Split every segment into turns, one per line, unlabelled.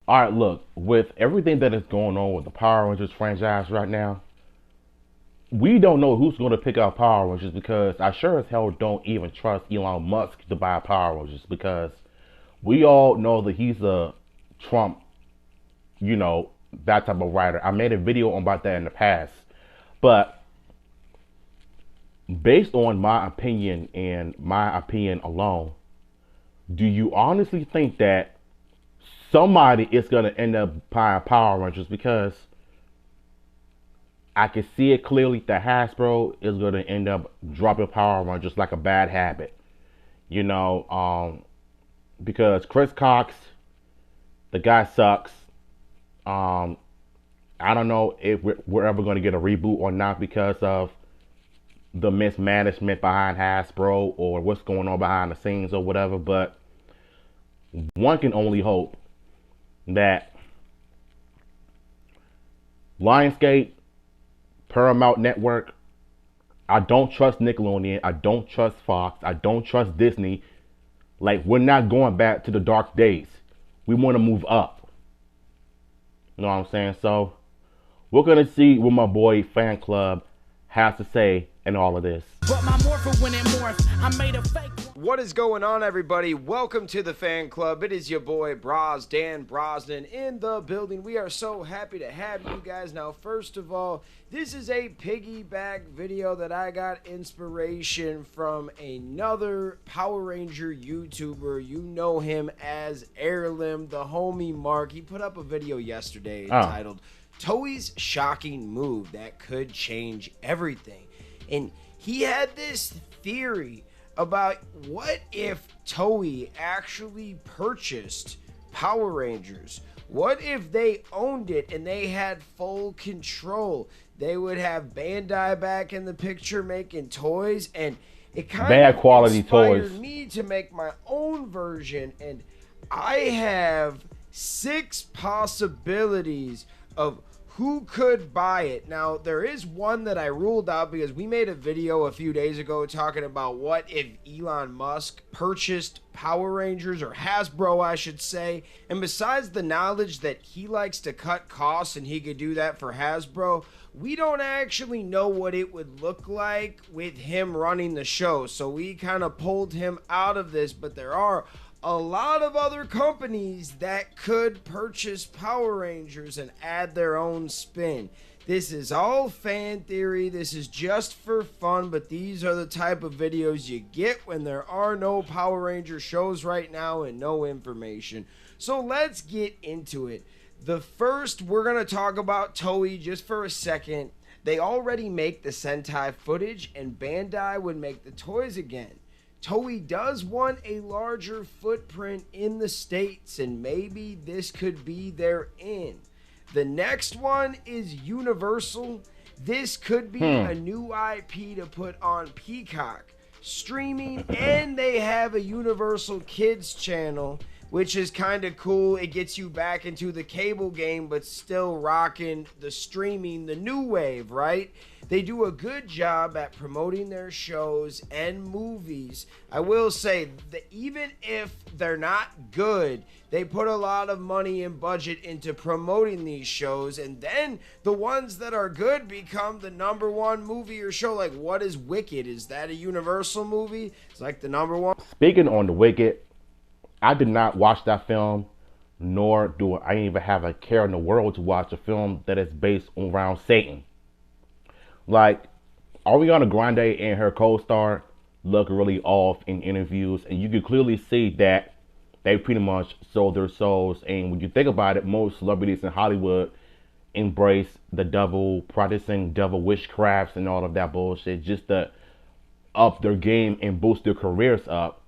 All right, look, with everything that is going on with the Power Rangers franchise right now, we don't know who's going to pick up Power Rangers because I sure as hell don't even trust Elon Musk to buy Power Rangers because we all know that he's a Trump, you know, that type of writer. I made a video about that in the past. But based on my opinion and my opinion alone, do you honestly think that somebody is going to end up buying Power Rangers? Because I can see it clearly that Hasbro is going to end up dropping Power Rangers like a bad habit. You know, because Chris Cox, the guy sucks. Um, I don't know if we're ever going to get a reboot or not because of the mismanagement behind Hasbro or what's going on behind the scenes or whatever. But one can only hope that Lionsgate, Paramount Network, I don't trust Nickelodeon, I don't trust Fox, I don't trust Disney. Like, we're not going back to the dark days. We want to move up. You know what I'm saying? So, we're going to see what my boy Fan Club has to say in all of this. But my morpher when it morphed,
I made a fake. What is going on, everybody? Welcome to the Fan Club. It is your boy Dan Brosnan in the building. We are so happy to have you guys. Now, first of all, this is a piggyback video that I got inspiration from another Power Ranger YouTuber. You know him as Heirloom, the homie Mark. He put up a video yesterday entitled Toei's Shocking Move That Could Change Everything. And he had this theory about what if Toei actually purchased Power Rangers? What if they owned it and they had full control? They would have Bandai back in the picture making toys, and it kind of
quality
inspired
toys.
me to make my own version, and I have 6 possibilities of who could buy it. Now, there is one that I ruled out because we made a video a few days ago talking about what if Elon Musk purchased Power Rangers, or Hasbro, I should say. And besides the knowledge that he likes to cut costs and he could do that for Hasbro, we don't actually know what it would look like with him running the show. So we kind of pulled him out of this, but there are a lot of other companies that could purchase Power Rangers and add their own spin. This is all fan theory. This is just for fun, but these are the type of videos you get when there are no Power Ranger shows right now and no information. So let's get into it. The first, we're going to talk about Toei just for a second. They already make the Sentai footage, and Bandai would make the toys again. Toei does want a larger footprint in the States, and maybe this could be their in. The next one is Universal. This could be a new IP to put on Peacock streaming, and they have a Universal Kids channel, which is kind of cool. It gets you back into the cable game, but still rocking the streaming, the new wave, right? They do a good job at promoting their shows and movies. I will say that even if they're not good, they put a lot of money and budget into promoting these shows, and then the ones that are good become the #1 movie or show. Like, what is Wicked? Is that a Universal movie? It's like the #1.
Speaking on the Wicked, I did not watch that film, nor do I even have a care in the world to watch a film that is based around Satan. Like, Ariana Grande and her co-star look really off in interviews, and you can clearly see that they pretty much sold their souls. And when you think about it, most celebrities in Hollywood embrace the devil, practicing devil witchcrafts and all of that bullshit just to up their game and boost their careers up.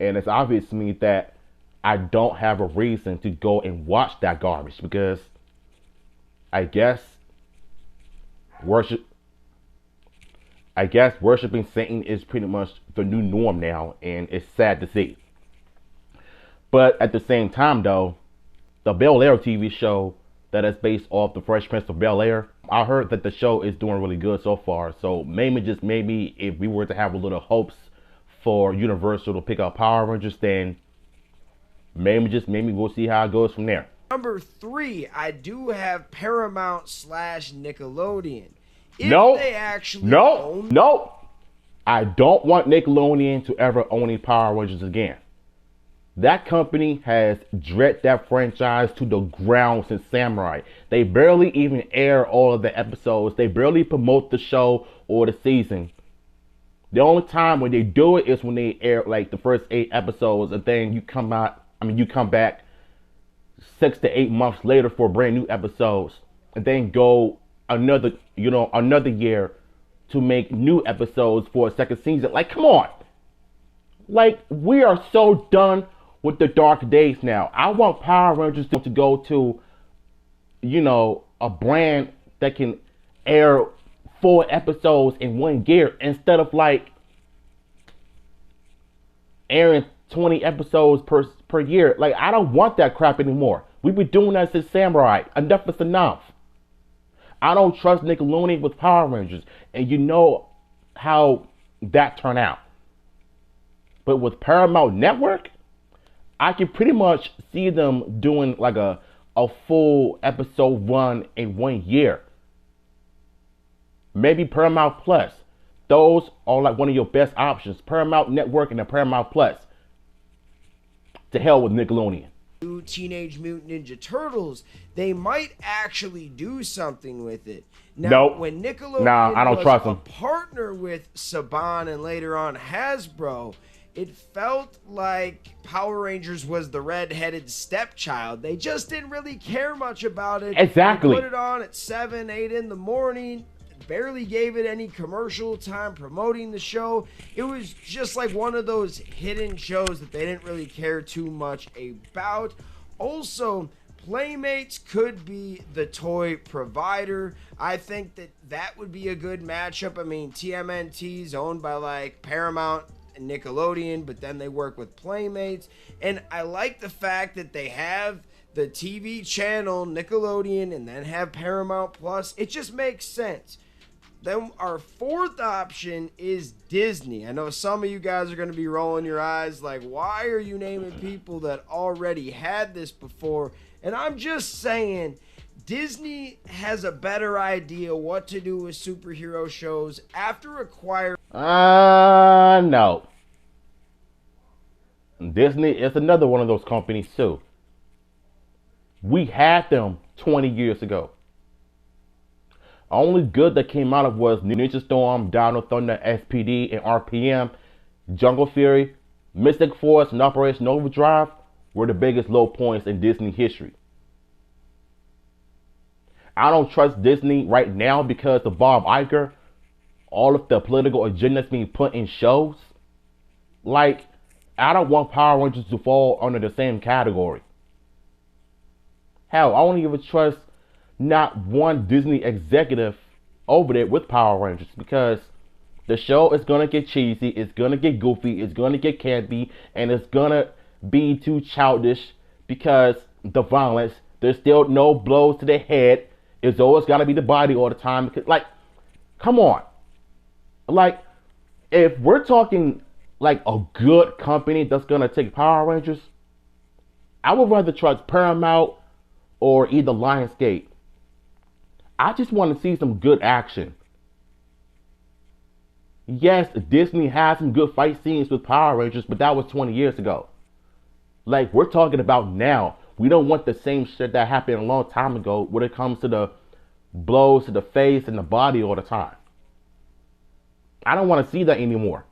And it's obvious to me that I don't have a reason to go and watch that garbage because I guess worshiping Satan is pretty much the new norm now, and it's sad to see. But at the same time, though, the Bel-Air TV show that is based off the Fresh Prince of Bel-Air, I heard that the show is doing really good so far. So maybe, if we were to have a little hopes for Universal to pick up Power Rangers, then maybe we'll see how it goes from there.
Number 3, I do have Paramount slash Nickelodeon. If
No,
they actually
no,
own...
no. I don't want Nickelodeon to ever own any Power Rangers again. That company has dread that franchise to the ground since Samurai. They barely even air all of the episodes. They barely promote the show or the season. The only time when they do it is when they air like the first 8 episodes, and then you come back 6 to 8 months later for brand new episodes, and then go another year to make new episodes for a second season. Like, come on. Like, we are so done with the dark days now. I want Power Rangers to go to, a brand that can air 4 episodes in 1 year instead of like airing 20 episodes per year. Like, I don't want that crap anymore. We've been doing that since Samurai. Enough is enough. I don't trust Nickelodeon with Power Rangers, and you know how that turned out. But with Paramount Network, I can pretty much see them doing like a full episode run in 1 year. Maybe Paramount Plus. Those are like one of your best options. Paramount Network and the Paramount Plus. To hell with Nickelodeon.
Teenage Mutant Ninja Turtles, they might actually do something with it. Now,
nope.
When Nickelodeon
I don't trust them.
Partner with Saban and later on Hasbro, it felt like Power Rangers was the red-headed stepchild. They just didn't really care much about it.
Exactly.
They put it on at 7, 8 in the morning. Barely gave it any commercial time promoting the show. It was just like one of those hidden shows that they didn't really care too much about. Also, Playmates could be the toy provider. I think that would be a good matchup. I mean, TMNT's owned by like Paramount and Nickelodeon, but then they work with Playmates. And I like the fact that they have the TV channel Nickelodeon and then have Paramount Plus. It just makes sense. Then our 4th option is Disney. I know some of you guys are going to be rolling your eyes like, why are you naming people that already had this before? And I'm just saying, Disney has a better idea what to do with superhero shows after acquiring...
No. Disney is another one of those companies too. We had them 20 years ago. Only good that came out of was Ninja Storm, Dino Thunder, SPD, and RPM. Jungle Fury, Mystic Force, and Operation Overdrive were the biggest low points in Disney history. I don't trust Disney right now because of Bob Iger, all of the political agendas being put in shows. Like, I don't want Power Rangers to fall under the same category. Hell, I don't even trust not one Disney executive over there with Power Rangers because the show is gonna get cheesy, it's gonna get goofy, it's gonna get campy, and it's gonna be too childish because the violence. There's still no blows to the head. It's always gotta be the body all the time. Because, like, come on. Like, if we're talking like a good company that's gonna take Power Rangers, I would rather trust Paramount or either Lionsgate. I just want to see some good action. Yes, Disney has some good fight scenes with Power Rangers, but that was 20 years ago. Like, we're talking about now. We don't want the same shit that happened a long time ago when it comes to the blows to the face and the body all the time. I don't want to see that anymore.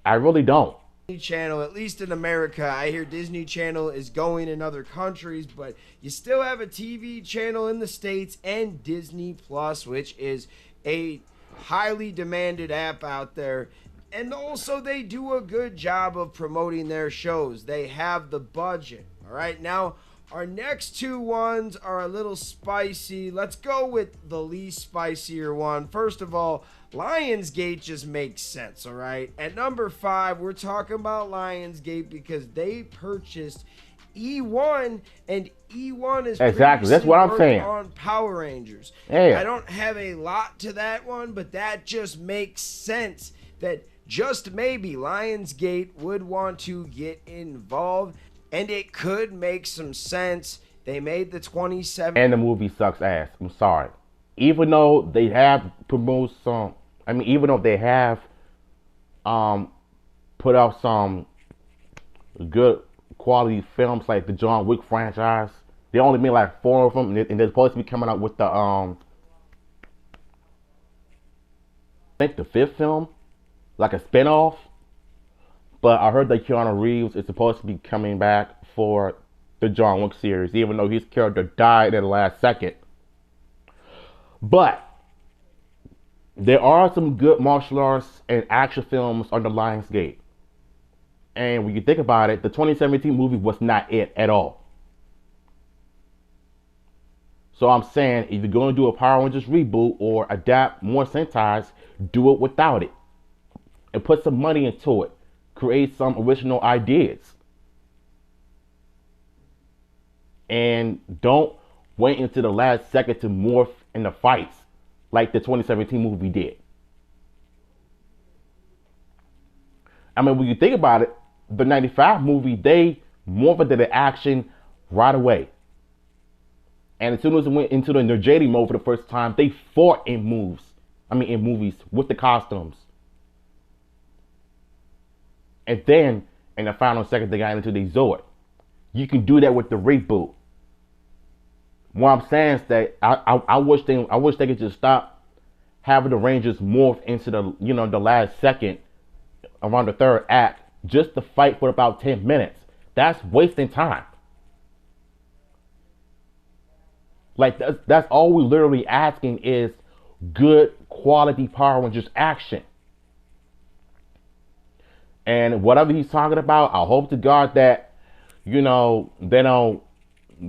I really don't.
Channel, at least in America. I hear Disney Channel is going in other countries, but you still have a TV channel in the States and Disney Plus, which is a highly demanded app out there. And also they do a good job of promoting their shows. They have the budget. All right, now our next 2 ones are a little spicy. Let's go with the least spicier one. First of all, Lionsgate just makes sense, all right? At number 5, we're talking about Lionsgate because they purchased E1, and E1 is
exactly that's what I'm saying
on Power Rangers.
Yeah.
I don't have a lot to that one, but that just makes sense that just maybe Lionsgate would want to get involved, and it could make some sense. They made the 27.
And the movie sucks ass. I'm sorry. Even though they have promoted some, I mean, even though they have put out some good quality films like the John Wick franchise, they only made like 4 of them, and they're supposed to be coming out with the I think the 5th film, like a spinoff. But I heard that Keanu Reeves is supposed to be coming back for the John Wick series, even though his character died at the last second. But there are some good martial arts and action films under Lionsgate. And when you think about it, the 2017 movie was not it at all. So I'm saying, if you're going to do a Power Rangers reboot or adapt more Sentai's, do it without it. And put some money into it. Create some original ideas. And don't wait until the last second to morph in the fights like the 2017 movie did. I mean, when you think about it, the 95 movie, they morphed into the action right away. And as soon as it went into the Nirjadi mode for the first time, they fought in movies with the costumes. And then in the final second, they got into the Zord. You can do that with the reboot. What I'm saying is that I wish they could just stop having the Rangers morph into the last second around the 3rd act just to fight for about 10 minutes. That's wasting time. Like that's all we're literally asking is good quality Power Rangers action. And whatever he's talking about, I hope to God that they don't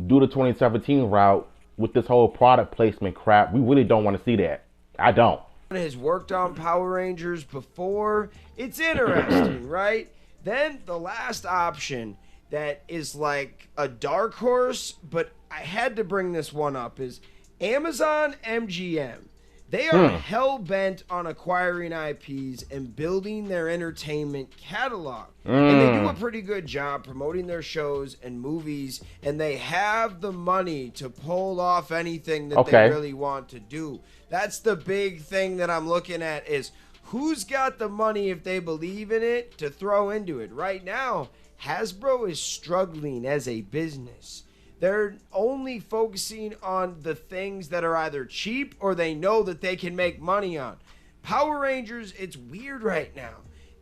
do the 2017 route with this whole product placement crap. We really don't want to see that. I don't.
Has worked on Power Rangers before. It's interesting, right? Then the last option that is like a dark horse, but I had to bring this one up, is Amazon MGM. They are hell-bent on acquiring IPs and building their entertainment catalog. And they do a pretty good job promoting their shows and movies, and they have the money to pull off anything that they really want to do. That's the big thing that I'm looking at, is who's got the money, if they believe in it, to throw into it. Right now, Hasbro is struggling as a business. They're only focusing on the things that are either cheap or they know that they can make money on. Power Rangers, it's weird right now.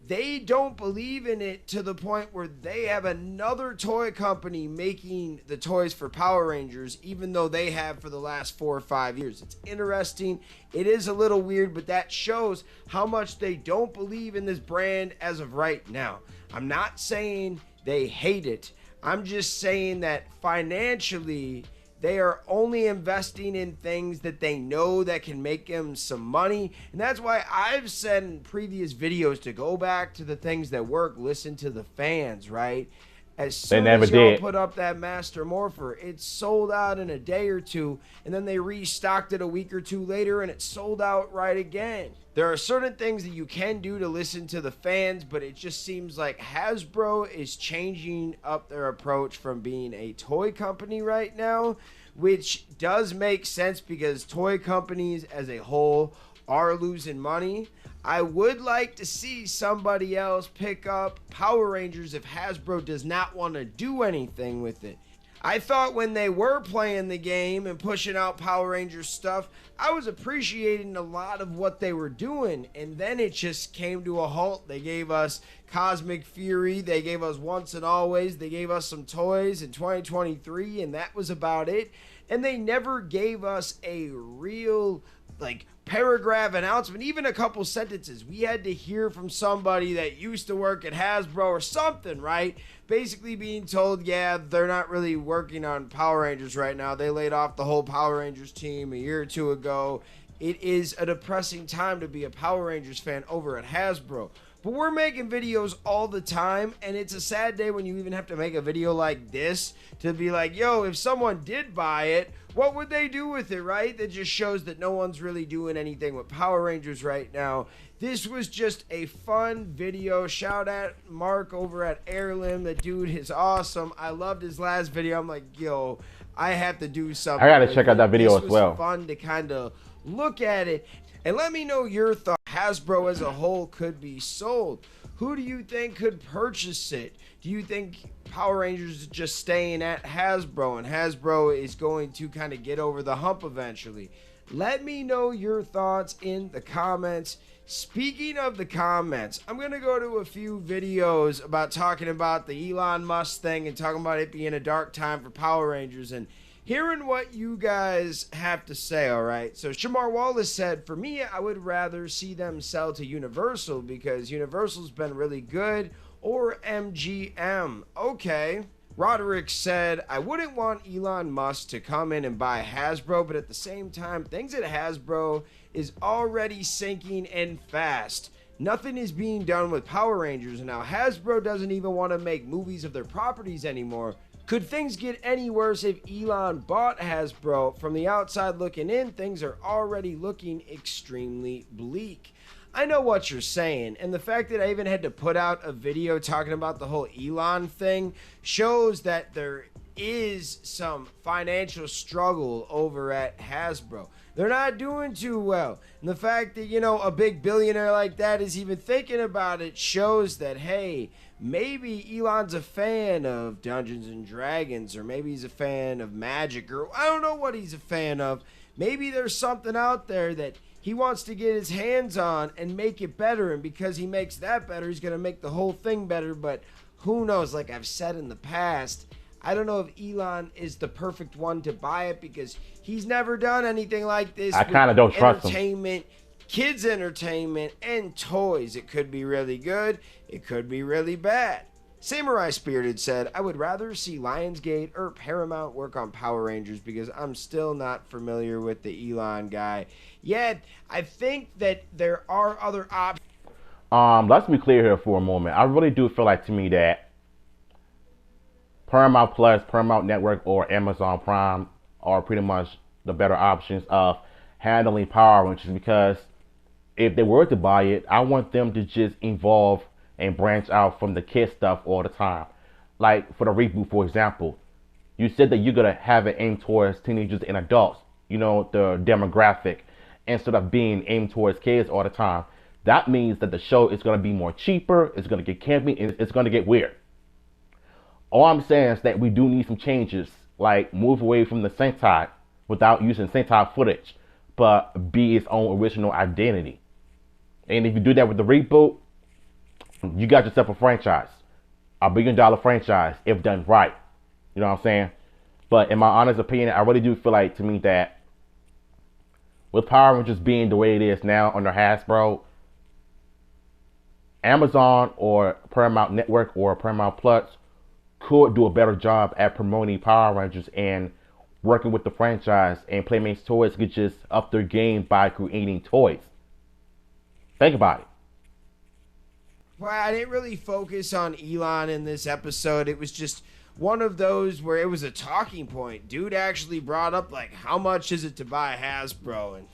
They don't believe in it to the point where they have another toy company making the toys for Power Rangers, even though they have for the last 4 or 5 years. It's interesting. It is a little weird, but that shows how much they don't believe in this brand as of right now. I'm not saying they hate it. I'm just saying that financially, they are only investing in things that they know that can make them some money. And that's why I've said in previous videos to go back to the things that work, listen to the fans, right? As soon as y'all put up that Master Morpher, it sold out in a day or two, and then they restocked it a week or two later, and it sold out right again. There are certain things that you can do to listen to the fans, but it just seems like Hasbro is changing up their approach from being a toy company right now, which does make sense because toy companies as a whole are losing money. I would like to see somebody else pick up Power Rangers if Hasbro does not want to do anything with it. I thought when they were playing the game and pushing out Power Rangers stuff, I was appreciating a lot of what they were doing, and then it just came to a halt. They gave us Cosmic Fury, they gave us Once and Always, they gave us some toys in 2023, and that was about it. And they never gave us a real, paragraph announcement, even a couple sentences. We had to hear from somebody that used to work at Hasbro or something, right? Basically being told, yeah, they're not really working on Power Rangers right now. They laid off the whole Power Rangers team a year or two ago. It is a depressing time to be a Power Rangers fan over at Hasbro. But we're making videos all the time, and it's a sad day when you even have to make a video like this to be like, yo, if someone did buy it, what would they do with it, right? That just shows that no one's really doing anything with Power Rangers right now. This was just a fun video. Shout out Mark over at Heirloom. The dude is awesome. I loved his last video. I'm like, yo, I have to do something.
I gotta check out that video as well.
This was fun to kind of look at it. And let me know your thoughts. Hasbro as a whole could be sold. Who do you think could purchase it? Do you think Power Rangers is just staying at Hasbro and Hasbro is going to kind of get over the hump eventually? Let me know your thoughts in the comments. Speaking of the comments, I'm going to go to a few videos about talking about the Elon Musk thing and talking about it being a dark time for Power Rangers and hearing what you guys have to say, all right? So Shamar Wallace said, for me, I would rather see them sell to Universal because Universal's been really good, or MGM. Okay. Roderick said, I wouldn't want Elon Musk to come in and buy Hasbro, but at the same time, things at Hasbro is already sinking and fast. Nothing is being done with Power Rangers, and now Hasbro doesn't even want to make movies of their properties anymore. Could things get any worse if Elon bought Hasbro? From the outside looking in, things are already looking extremely bleak. I know what you're saying, and the fact that I even had to put out a video talking about the whole Elon thing shows that there is some financial struggle over at Hasbro. They're not doing too well. And the fact that, you know, a big billionaire like that is even thinking about it shows that, hey, maybe Elon's a fan of Dungeons and Dragons, or maybe he's a fan of magic, or I don't know what he's a fan of. Maybe there's something out there that he wants to get his hands on and make it better, and because he makes that better, he's going to make the whole thing better. But who knows? Like I've said in the past, I don't know if Elon is the perfect one to buy it because he's never done anything like this.
I kind of don't trust him.
Entertainment, kids entertainment, and toys. It could be really good. It could be really bad. Samurai Spirited said, I would rather see Lionsgate or Paramount work on Power Rangers because I'm still not familiar with the Elon guy. Yet, I think that there are other options.
Let's be clear here for a moment. I really do feel like to me that Paramount Plus, Paramount Network, or Amazon Prime are pretty much the better options of handling Power Rangers, because if they were to buy it, I want them to just evolve and branch out from the kid stuff all the time. Like for the reboot, for example, you said that you're gonna have it aimed towards teenagers and adults, you know, the demographic, instead of being aimed towards kids all the time. That means that the show is gonna be more cheaper, it's gonna get campy, and it's gonna get weird. All I'm saying is that we do need some changes, like move away from the Sentai without using Sentai footage, but be its own original identity. And if you do that with the reboot, you got yourself a franchise, $1 billion franchise, if done right. You know what I'm saying? But in my honest opinion, I really do feel like to me that with Power Rangers being the way it is now under Hasbro, Amazon or Paramount Network or Paramount Plus could do a better job at promoting Power Rangers and working with the franchise, and Playmates Toys could just up their game by creating toys. Think about it.
Well, I didn't really focus on Elon in this episode. It was just one of those where it was a talking point. Dude actually brought up, like, how much is it to buy Hasbro? And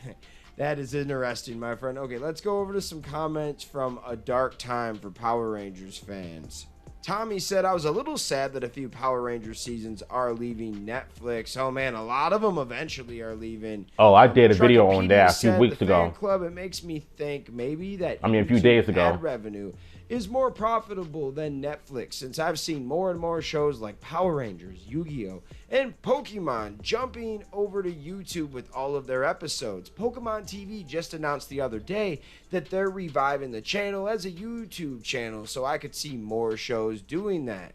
that is interesting, my friend. Okay, let's go over to some comments from A Dark Time for Power Rangers fans. Tommy said, I was a little sad that a few Power Rangers seasons are leaving Netflix. Oh, man, a lot of them eventually are leaving.
Oh, I did a video on that a few weeks ago.
Fan club, it makes me think maybe that
a few days ago,
ad revenue is more profitable than Netflix, since I've seen more and more shows like Power Rangers, Yu-Gi-Oh, and Pokemon jumping over to YouTube with all of their episodes. Pokemon TV just announced the other day that they're reviving the channel as a YouTube channel, so I could see more shows doing that.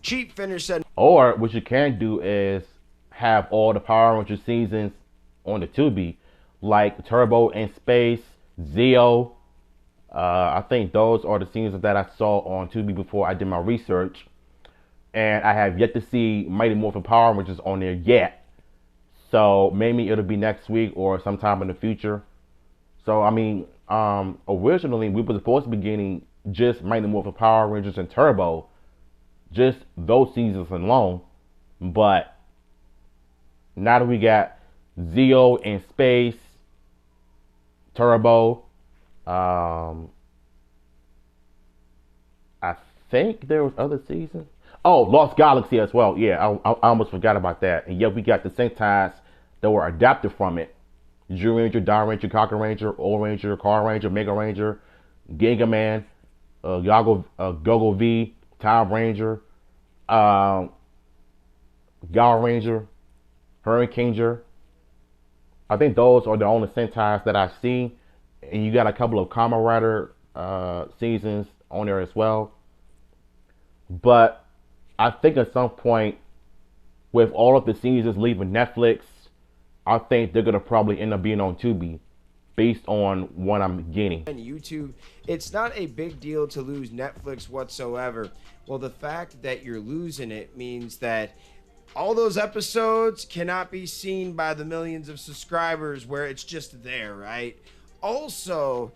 Cheap Finish said,
or what you can do is have all the Power Rangers seasons on the Tubi, like Turbo in Space, Zeo. I think those are the seasons that I saw on Tubi before I did my research, and I have yet to see Mighty Morphin Power Rangers on there yet. So maybe it'll be next week or sometime in the future. So I mean, originally we were supposed to be getting just Mighty Morphin Power Rangers and Turbo, just those seasons alone, but Now that we got Zeo in space, Turbo, um, I think there was other seasons. Oh, Lost Galaxy as well. Yeah, I almost forgot about that. And yeah, we got the Sentais that were adapted from it. Jew Ranger, Dawn Ranger, Cocker Ranger, Old Ranger, Car Ranger, Mega Ranger, Giga Man, Gogo V, Time Ranger, um, Gal Ranger, Hurricaneer. I think those are the only Sentais that I've seen. And you got a couple of Kamen Rider seasons on there as well. But I think at some point, with all of the seasons leaving Netflix, I think they're gonna probably end up being on Tubi, based on what I'm getting.
And YouTube, it's not a big deal to lose Netflix whatsoever. Well, the fact that you're losing it means that all those episodes cannot be seen by the millions of subscribers where it's just there, right? Also,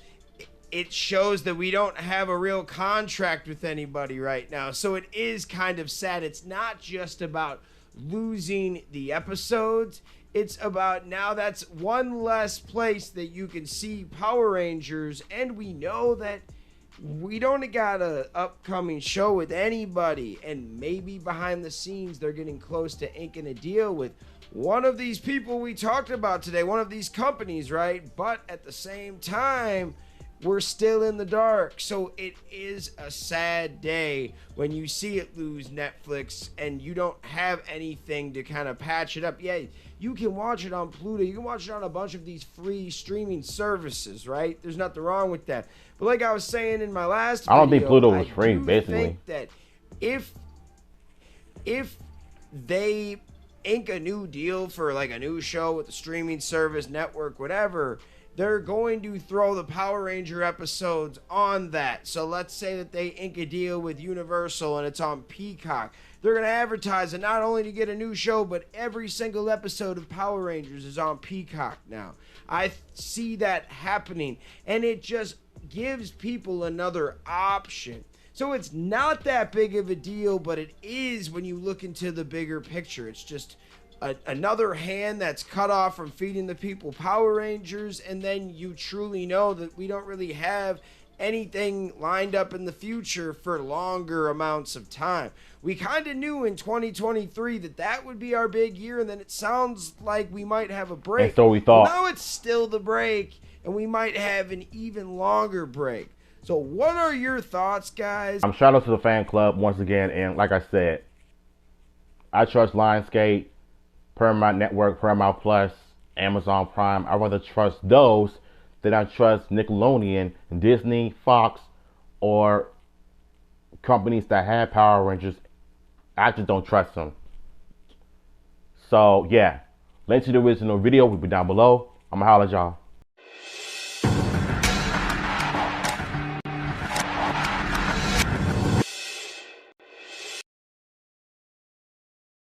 it shows that we don't have a real contract with anybody right now. So it is kind of sad. It's not just about losing the episodes. It's about now that's one less place that you can see Power Rangers. And we know that we don't got a upcoming show with anybody. And maybe behind the scenes, they're getting close to inking a deal with one of these people we talked about today, one of these companies, right? But at the same time, we're still in the dark. So it is a sad day when you see it lose Netflix and you don't have anything to kind of patch it up. Yeah, you can watch it on Pluto. You can watch it on a bunch of these free streaming services, right? There's nothing wrong with that. But like I was saying in my last video,
I don't think Pluto was free, basically.
I think that if they ink a new deal for like a new show with the streaming service, network, whatever, they're going to throw the Power Ranger episodes on that. So let's say that they ink a deal with Universal and it's on Peacock. They're going to advertise it not only to get a new show, but every single episode of Power Rangers is on Peacock now. I see that happening, and it just gives people another option. So it's not that big of a deal, but it is when you look into the bigger picture. It's just another hand that's cut off from feeding the people Power Rangers, and then you truly know that we don't really have anything lined up in the future for longer amounts of time. We kind of knew in 2023 that would be our big year, and then it sounds like we might have a break.
And so we thought.
Well, now it's still the break, and we might have an even longer break. So what are your thoughts, guys?
Shout out to the fan club once again, and like I said, I trust Lionsgate, Paramount Network, Paramount Plus, Amazon Prime. I rather trust those than I trust Nickelodeon, Disney, Fox, or companies that have Power Rangers. I just don't trust them. So yeah, link to the original video will be down below. I'm gonna holler at y'all.